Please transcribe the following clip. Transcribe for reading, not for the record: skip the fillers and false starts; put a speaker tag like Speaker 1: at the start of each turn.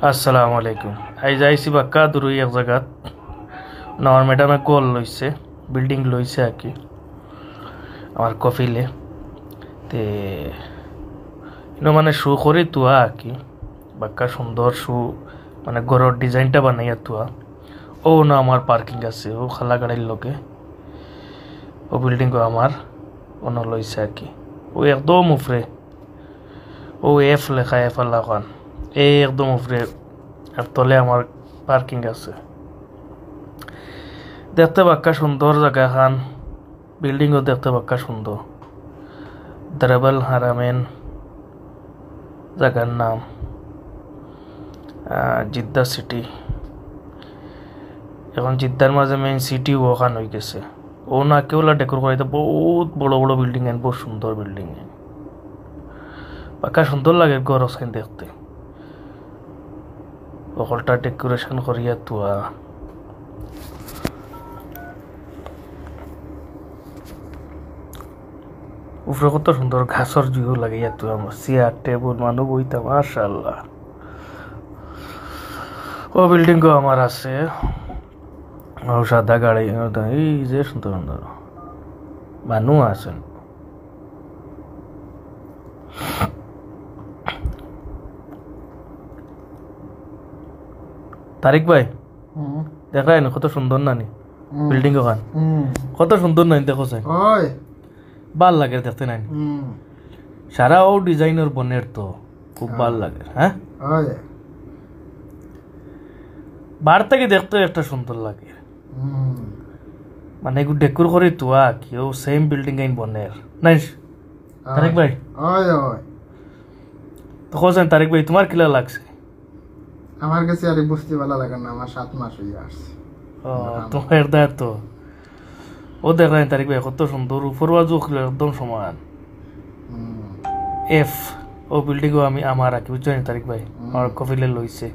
Speaker 1: আসসালামু আলাইকুম। আই যাইছি বাক্কা দূরই এক জায়গাত আমার ম্যাডামে কল লইছে, বিল্ডিং লইছে আর কি আমার কফিলে তে মানে শু করে তুয়া আর কি বাক্কা সুন্দর শু মানে ঘরের ডিজাইনটা বানাইয়া তুয়া ও না আমার পার্কিং আছে ও খালা গাড়ির লোকে ও বিল্ডিংও আমার অন্য লইছে আর কি ও একদম উফরে ও এফ লেখা এফ আল্লাহ এই একদম উপরে আর তলে আমার পার্কিং আছে। দেখতে বাক্কা সুন্দর জায়গা খান, বিল্ডিংও দেখতে বাক্কা সুন্দর। দ্রাবল হারামেন জায়গার নাম, জিদ্দা সিটি। এখন জিদ্দার মাঝে মেইন সিটি ওখান হয়ে গেছে। ও না কেউলা ডেকোর করাইতে বহুত বড় বড় বিল্ডিং এন, বহুত সুন্দর বিল্ডিং এন, বাক্কা সুন্দর লাগে গরজ খান দেখতে। সকলটা ডেকোরেশন করিয়া তুয়া উপরে কত সুন্দর ঘাসর জিও লাগাইয়া তুয়া আমার চেয়ার টেবুল মানুষ বইতা মাশাআল্লাহ। ও বিল্ডিং গো আমার আছে, ও সাদা গাড়ি এই যে সুন্দর সুন্দর মানুষ আছেন। তারিক ভাই দেখায় না কত সুন্দর নানি বিল্ডিং ওখান, কত সুন্দর নানি দেখো চাই ভাল লাগে দেখতে নানি। সারা ও ডিজাইনের বনের তো খুব ভাল লাগে। হ্যাঁ বার থেকে দেখতে একটা সুন্দর লাগে, মানে এগুলো ডেকোর করে তোয়া কেউ সেম বিল্ডিং আইন বনের নাই। তারিক ভাই তো কোথায় তারিক ভাই তোমার কিলা লাগছে?
Speaker 2: আমার কাছে আর বুঝতে ভালো লাগে না, আমার 7 মাস হয়ে আসছে।
Speaker 1: তোমার দায় তো ও দেখায় তারিক ভাই কত সুন্দর উপর বাজু একদম সমান। এফ ও বিল্ডিংও আমি আমার আর কি বুঝছো তারিক ভাই আমার কফিলে লইছে।